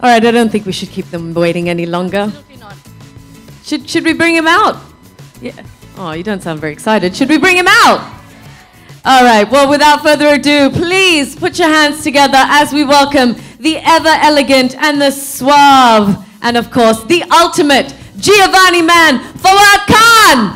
All right, I don't think we should keep them waiting any longer. Absolutely not. Should we bring him out? Yeah. Oh, you don't sound very excited. Should we bring him out? All right, well, without further ado, please put your hands together as we welcome the ever elegant and the suave, and of course, the ultimate Giovanni man, Fawad Khan.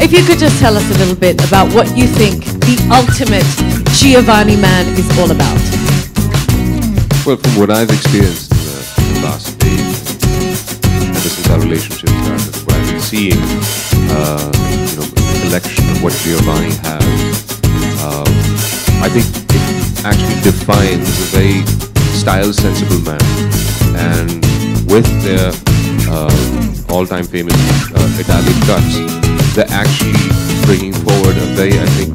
If you could just tell us a little bit about what you think the ultimate Giovanni man is all about. Well, from what I've experienced in the last days, ever since our relationship started, what I've been seeing, the collection of what Giovanni has, I think it actually defines a very style-sensible man. And with their all-time famous Italian cuts, they're actually bringing forward a very, I think,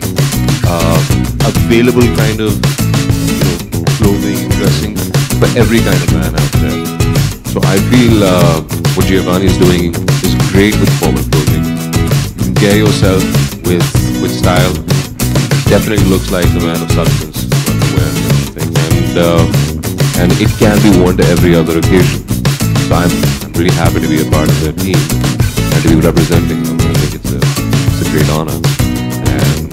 available kind of clothing and dressing for every kind of man out there. So I feel what Giovanni is doing is great with formal clothing. You can carry yourself with style. Definitely looks like the man of substance when you wear everything, and it can be worn to every other occasion. So I'm really happy to be a part of their team and to be representing them. I think it's a great honor. And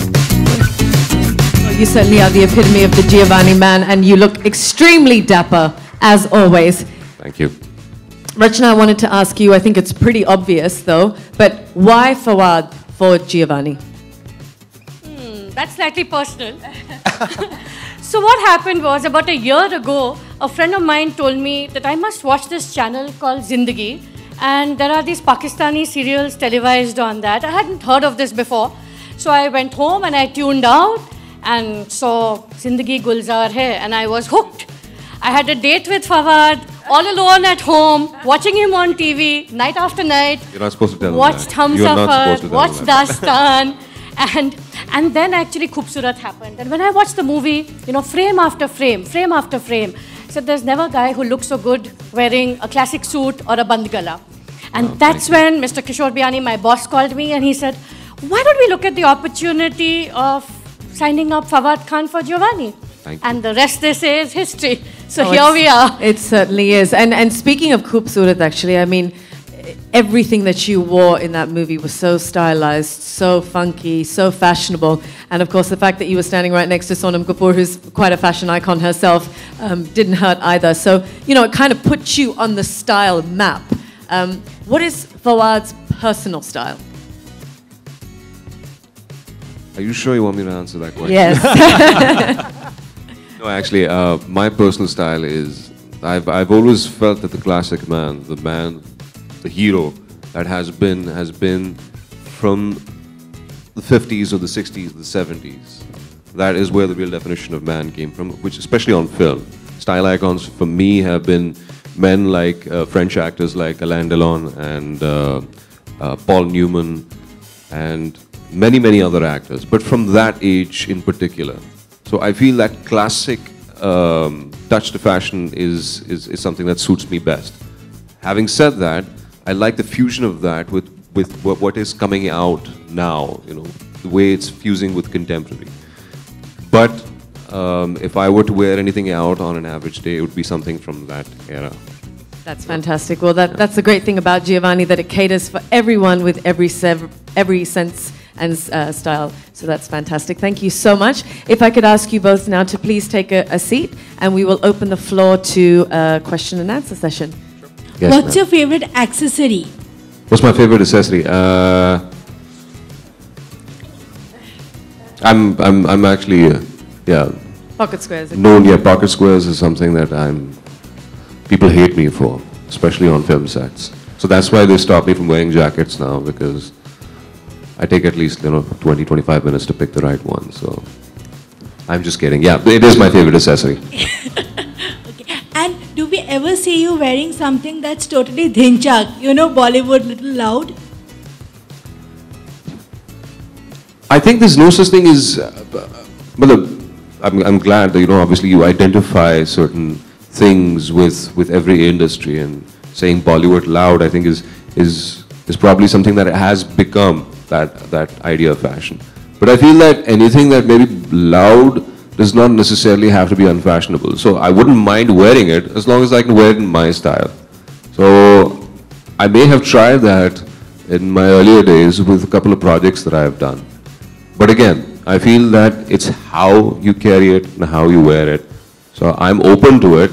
well, you certainly are the epitome of the Giovanni man, and you look extremely dapper, as always. Thank you. Rachna, I wanted to ask you, I think it's pretty obvious though, but why Fawad for Giovanni? That's slightly personal. So what happened was, about a year ago, a friend of mine told me that I must watch this channel called Zindagi, and there are these Pakistani serials televised on that. I hadn't heard of this before. So I went home and I tuned out and saw Zindagi Gulzar Hai, and I was hooked. I had a date with Fawad, all alone at home, watching him on TV, night after night. You're not supposed to tell watched them that. Humsafar, watched Dastan, and then actually Khoobsurat happened. And when I watched the movie, frame after frame, frame after frame, said there's never a guy who looks so good wearing a classic suit or a band gala. And that's when Mr. Kishore Biyani, my boss, called me and he said, why don't we look at the opportunity of signing up Fawad Khan for Giovanni? And the rest, they say, is history. So here we are. It certainly is. And speaking of Khoobsurat, actually, I mean, everything that you wore in that movie was so stylized, so funky, so fashionable. And of course, the fact that you were standing right next to Sonam Kapoor, who's quite a fashion icon herself, didn't hurt either. So, it kind of puts you on the style map. What is Fawad's personal style? Are you sure you want me to answer that question? Yes. No, actually, my personal style is, I've always felt that the classic man, the hero that has been from the 50s or the 60s, the 70s. That is where the real definition of man came from, which especially on film. Style icons for me have been men like French actors like Alain Delon and Paul Newman and many, many other actors, but from that age in particular. So I feel that classic touch to fashion is something that suits me best. Having said that, I like the fusion of that with what is coming out now, the way it's fusing with contemporary. But if I were to wear anything out on an average day, it would be something from that era. That's fantastic. Well, that's the great thing about Giovanni, that it caters for everyone with every sense and style. So that's fantastic. Thank you so much. If I could ask you both now to please take a seat, and we will open the floor to a question and answer session. Yes, what's your favorite accessory? What's my favorite accessory? I'm actually Pocket squares. Pocket squares is something that people hate me for, especially on film sets. So that's why they stop me from wearing jackets now, because I take at least 20, 25 minutes to pick the right one. So I'm just kidding. Yeah, it is my favorite accessory. Okay. And do we ever see you wearing something that's totally dhinchak? You know, Bollywood, little loud? I think there's no such thing as. I'm glad that obviously you identify certain things with every industry, and saying Bollywood loud, I think is probably something that has become that idea of fashion. But I feel that anything that may be loud does not necessarily have to be unfashionable. So I wouldn't mind wearing it as long as I can wear it in my style. So I may have tried that in my earlier days with a couple of projects that I have done. But again, I feel that it's how you carry it and how you wear it. So I'm open to it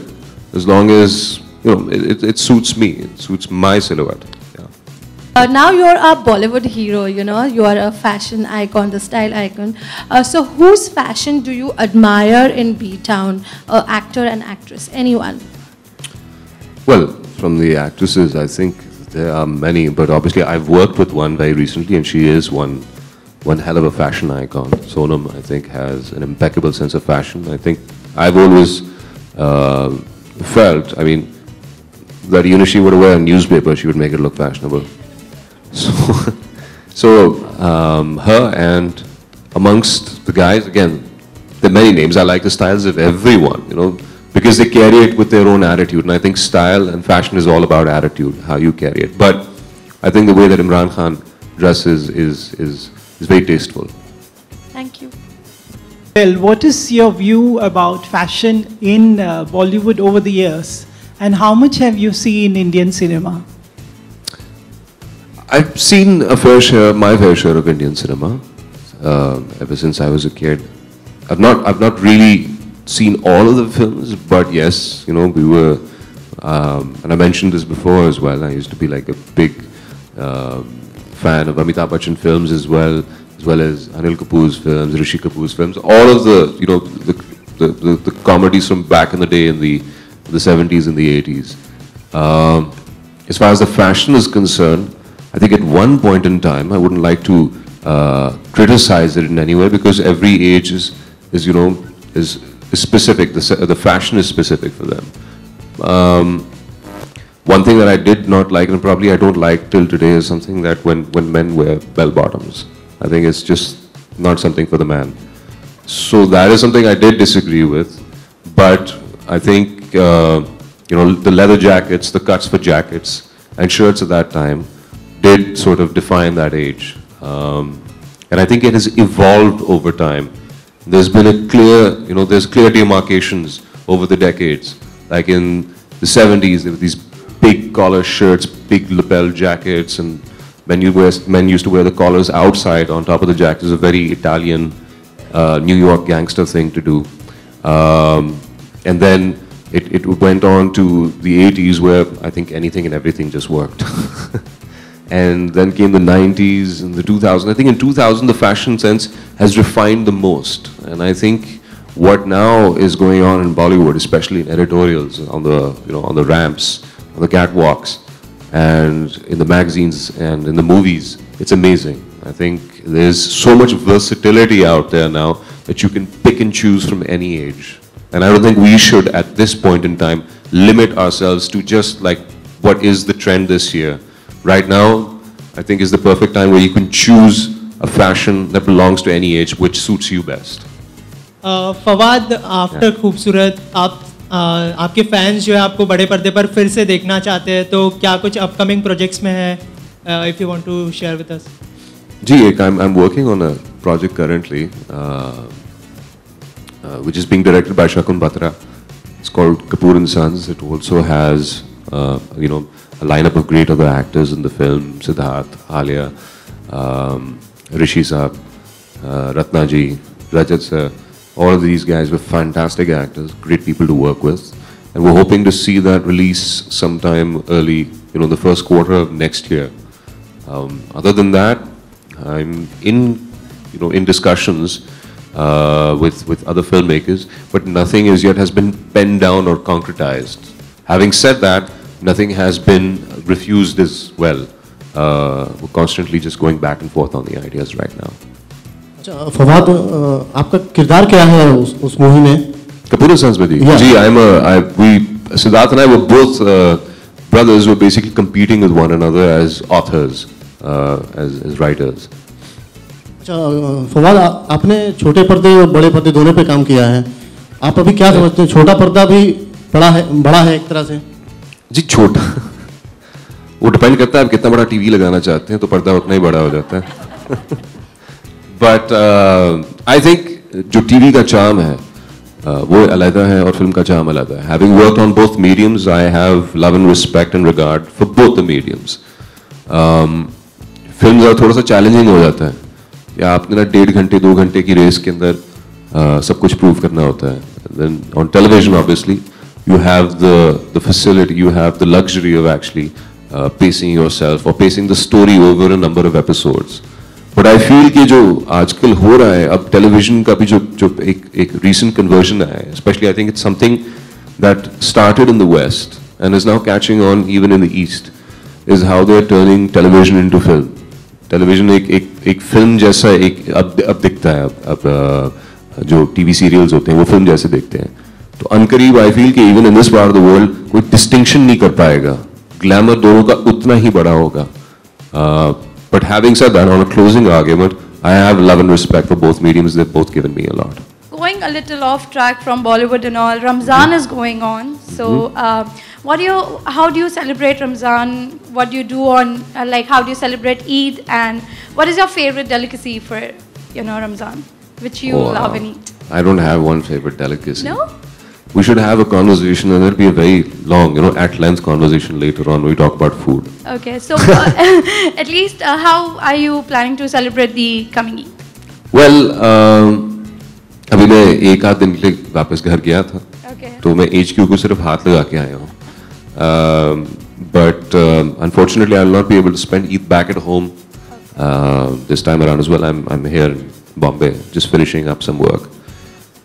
as long as it suits me, it suits my silhouette. Yeah. Now you're a Bollywood hero, you are a fashion icon, the style icon. So whose fashion do you admire in B-Town, actor and actress, anyone? Well, from the actresses, I think there are many, but obviously I've worked with one very recently, and she is one hell of a fashion icon. Sonam, I think, has an impeccable sense of fashion. I think I've always felt, that she would wear a newspaper, she would make it look fashionable. So her and amongst the guys, again, there are many names. I like the styles of everyone, because they carry it with their own attitude. And I think style and fashion is all about attitude, how you carry it. But I think the way that Imran Khan dresses is very tasteful. Thank you. Well, what is your view about fashion in Bollywood over the years? And how much have you seen Indian cinema? I've seen my fair share of Indian cinema ever since I was a kid. I've not really seen all of the films, but yes, we were, and I mentioned this before as well. I used to be like a big fan of Amitabh Bachchan films as well as Anil Kapoor's films, Rishi Kapoor's films, all of the comedies from back in the day in the 70s and the 80s. As far as the fashion is concerned, I think at one point in time, I wouldn't like to criticize it in any way, because every age is specific. The fashion is specific for them. One thing that I did not like, and probably I don't like till today, is something that when men wear bell bottoms. I think it's just not something for the man. So that is something I did disagree with. But I think the leather jackets, the cuts for jackets and shirts at that time did sort of define that age. And I think it has evolved over time. There's been a clear, there's clear demarcations over the decades. Like in the 70s, there were these big collar shirts, big lapel jackets, and men used to wear the collars outside on top of the jacket. It was a very Italian, New York gangster thing to do. And then it went on to the 80s, where I think anything and everything just worked. And then came the 90s and the 2000s. I think in 2000, the fashion sense has refined the most. And I think what now is going on in Bollywood, especially in editorials, on the ramps, on the catwalks, and in the magazines and in the movies, it's amazing. I think there's so much versatility out there now that you can pick and choose from any age. And I don't think we should, at this point in time, limit ourselves to just like what is the trend this year. Right now, I think is the perfect time where you can choose a fashion that belongs to any age, which suits you best. Fawad, after खूबसूरत, आपके fans जो है आपको बड़े पर्दे पर फिर से देखना चाहते हैं, तो क्या कुछ अपकमिंग प्रोजेक्ट्स में है? If you want to share with us. Ji, I'm working on a project currently, which is being directed by Shakun Batra. It's called Kapoor and Sons. It also has, a lineup of great other actors in the film: Siddharth, Alia, Rishi Saab, Ratna ji, Rajat sir. All of these guys were fantastic actors, great people to work with, and we're hoping to see that release sometime early, the first quarter of next year. Other than that, I'm in discussions with other filmmakers, but nothing as yet has been penned down or concretized. Having said that, nothing has been refused as well. we're constantly just going back and forth on the ideas right now. अच्छा फवाद, आपका किरदार क्या है उस movie में? Kapoor & Sons में जी? जी, Siddharth and I were both brothers who were basically competing with one another as authors, as writers. अच्छा फवाद, आपने छोटे पर्दे और बड़े पर्दे दोनों पे काम किया है, आप अभी क्या समझते हैं, छोटा पर्दा भी बड़ा है एक तरह से? जी छोटा वो डिपेंड करता है आप कितना बड़ा टीवी लगाना चाहते हैं, तो पर्दा उतना ही बड़ा हो जाता है. बट आई थिंक जो टीवी का चार्म है वो अलग है और फिल्म का चार्म अलग है. Having worked on both mediums, I have love and respect and regard for both the mediums. Film ज़रा थोड़ा सा चैलेंजिंग हो जाता है, या आपने ना 1.5 घंटे 2 घंटे की रेस के अंदर सब कुछ प्रूव करना होता है. Then on television, obviously, you have the facility, you have the luxury of actually pacing yourself or pacing the story over a number of episodes. But I feel कि जो आजकल हो रहा है, अब टेलीविजन का भी जो एक recent conversion है, especially I think it's something that started in the West and is now catching on even in the East, is how they're turning television into film. Television एक film जैसा अब दिखता है, अब जो TV serials होते हैं वो film जैसे दिखते हैं. तो अनकरीब I feel कि even in this part of the world कोई distinction नहीं कर पाएगा, glamour दोनों का उतना ही बड़ा होगा. But having said that, on a closing argument, I have love and respect for both mediums. They've both given me a lot. Going a little off track from Bollywood and all, Ramzan is going on. So, how do you celebrate Ramzan? What do you do on, how do you celebrate Eid? And what is your favorite delicacy for, Ramzan, which you love and eat? I don't have one favorite delicacy. No? We should have a conversation, and it'll be a very long, at-length conversation later on. We talk about food. Okay, so at least how are you planning to celebrate the coming Eid? Well, अभी मैं 1 आध दिन के लिए वापस घर गया था, तो मैं HQ को सिर्फ हाथ लगा के आया हूँ. But unfortunately, I'll not be able to spend Eid back at home this time around as well. I'm here in Bombay, just finishing up some work.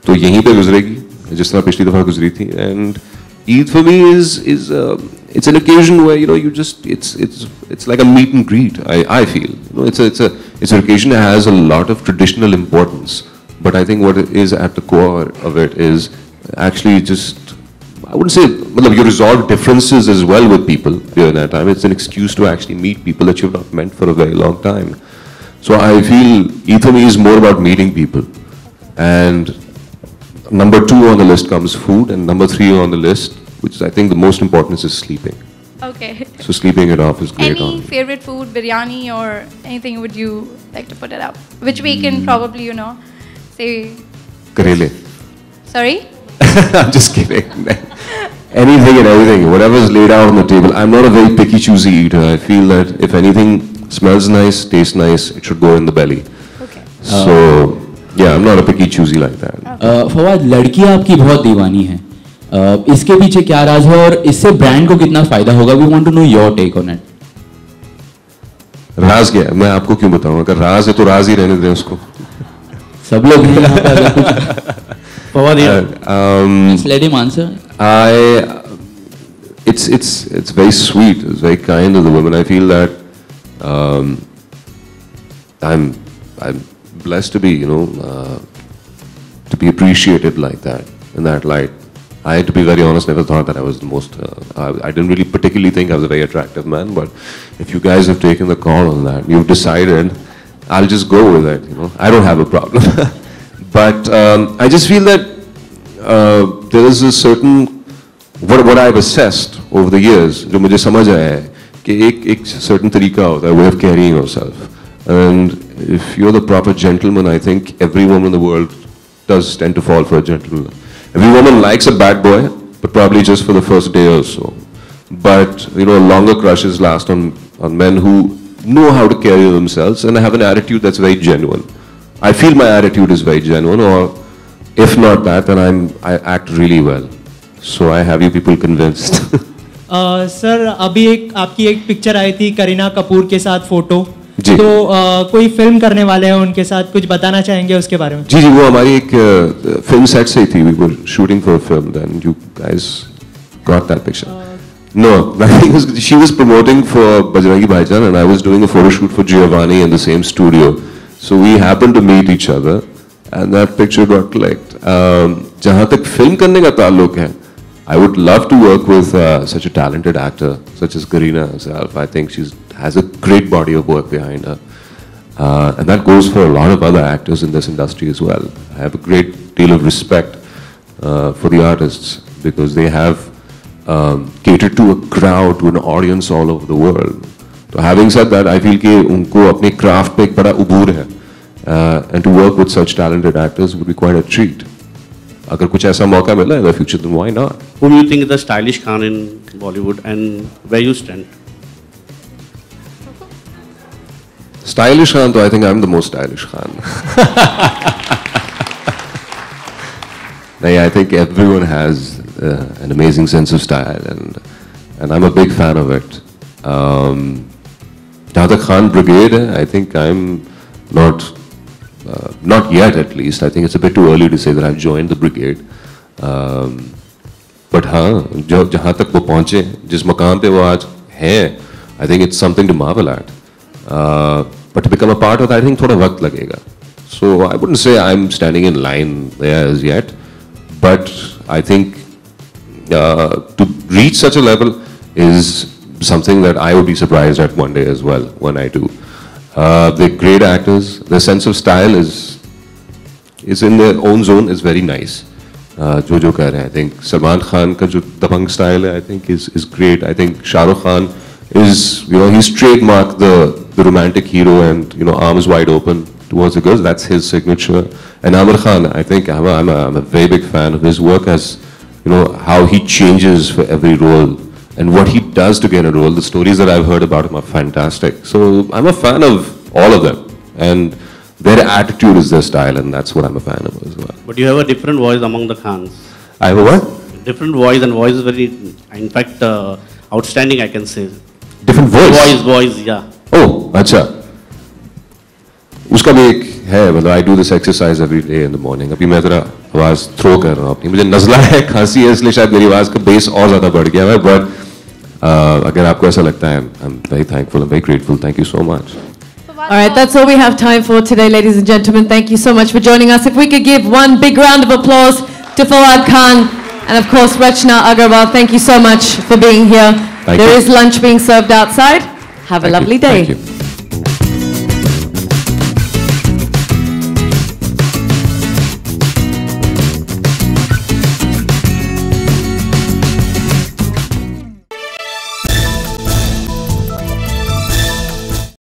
तो यहीं पे गुजरेगी जिस तरह पिछली दफा गुजरी थी. And Eid for me is it's an occasion where you just it's like a meet and greet. I feel it's an occasion that has a lot of traditional importance. But I think what is at the core of it is actually just, I wouldn't say, you resolve differences as well with people during that time. It's an excuse to actually meet people that you've not met for a very long time. So I feel Eid for me is more about meeting people. And number 2 on the list comes food, and number 3 on the list, which I think the most important, is sleeping. Okay. So sleeping it off is great. Any favorite food, biryani or anything would you like to put it up? Which we can probably, say... Karele. Sorry? I'm just kidding. Anything and everything, whatever is laid out on the table. I'm not a very picky, choosy eater. I feel that if anything smells nice, tastes nice, it should go in the belly. Okay. So, yeah, I'm not a picky, choosy like that. Fawad, लड़कियां आपकी बहुत दीवानी हैं. इसके पीछे क्या राज है और इससे ब्रांड को कितना फायदा होगा? We want to know your take on it. राज क्या है? मैं आपको क्यों बताऊं? अगर राज है तो राज ही रहने दें उसको. सब लोग हैं यहाँ पे अगर कुछ. Fawad, just let him answer. It's very sweet. It's very kind of the women. I feel that I'm blessed to be, to be appreciated like that, in that light. I had to be very honest, never thought that I was the most, I didn't really particularly think I was a very attractive man, but if you guys have taken the call on that, you've decided, I'll just go with it, I don't have a problem. But I just feel that there is a certain, what I've assessed over the years, जो मुझे समझ आया है कि एक certain तरीका होता है, way of carrying yourself. And if you're the proper gentleman, I think every woman in the world does tend to fall for a gentleman. Every woman likes a bad boy, but probably just for the first day or so. But, longer crushes last on men who know how to carry themselves and have an attitude that's very genuine. I feel my attitude is very genuine, or if not that, then I act really well. So I have you people convinced. Sir, अभी आपकी एक picture आई थी करीना कपूर के साथ photo. जी. तो कोई film करने वाले हैं उनके साथ, कुछ बताना चाहेंगे उसके बारे में? जी, वो हमारी एक फिल्म सेट से ही थी. We were shooting for a film, then you guys got that picture. No, she was promoting for Bajrangi Bhaijaan and I was doing a photo shoot for Giovanni in the same studio. So we happened to meet each other and that picture got clicked. Jahan tak film karne ka taalluk hai, I would love to work with such a talented actor such as Kareena herself. I think she has a great body of work behind her. And that goes for a lot of other actors in this industry as well. I have a great deal of respect for the artists because they have catered to a crowd, to an audience all over the world. So having said that, I feel कि उनको अपने craft पे एक बड़ा उबूर है, and to work with such talented actors would be quite a treat. अगर कुछ ऐसा मौका मिला in the future, then why not? Who do you think is the stylish Khan in Bollywood, and where you stand? Stylish Khan, though I think I'm the most stylish Khan. I think everyone has an amazing sense of style, and I'm a big fan of it. The Khan Brigade, I think I'm not yet at least. I think it's a bit too early to say that I've joined the brigade. But हाँ, जहाँ तक वो पहुँचे, जिस मकाम पे वो आज हैं, I think it's something to marvel at. But to become a part of that, I think थोड़ा वक्त लगेगा. So I wouldn't say I'm standing in line there as yet, but I think to reach such a level is something that I would be surprised at one day as well when I do. They're great actors. Their sense of style is in their own zone, is very nice. जो कह रहे हैं, I think Salman Khan का जो दबंग style है, I think is great. I think Shah Rukh Khan is, he's trademarked the romantic hero and, arms wide open towards the girls. That's his signature. And Aamir Khan, I think I'm a very big fan of his work as, how he changes for every role and what he does to get a role. The stories that I've heard about him are fantastic. So I'm a fan of all of them. And their attitude is their style, and that's what I'm a fan of as well. But you have a different voice among the Khans. I have a what? Different voice, and voice is very, in fact, outstanding, I can say. Different voice? Voice, yeah. Oh, अच्छा. उसका भी एक है, मतलब I do this exercise every day in the morning. अभी मैं जरा आवाज थ्रो कर रहा हूँ अपनी. मुझे नज़ला है, खांसी है, इसलिए शायद मेरी आवाज का बेस और ज़्यादा बढ़ गया है. But अगर आपको ऐसा लगता है, I'm very thankful, I'm very grateful. Thank you so much. All right, that's all we have time for today, ladies and gentlemen. Thank you so much for joining us. If we could give one big round of applause to Fawad Khan and, of course, Rachna Agarwal. Thank you so much for being here. There is lunch being served outside. Have a lovely day. Thank you.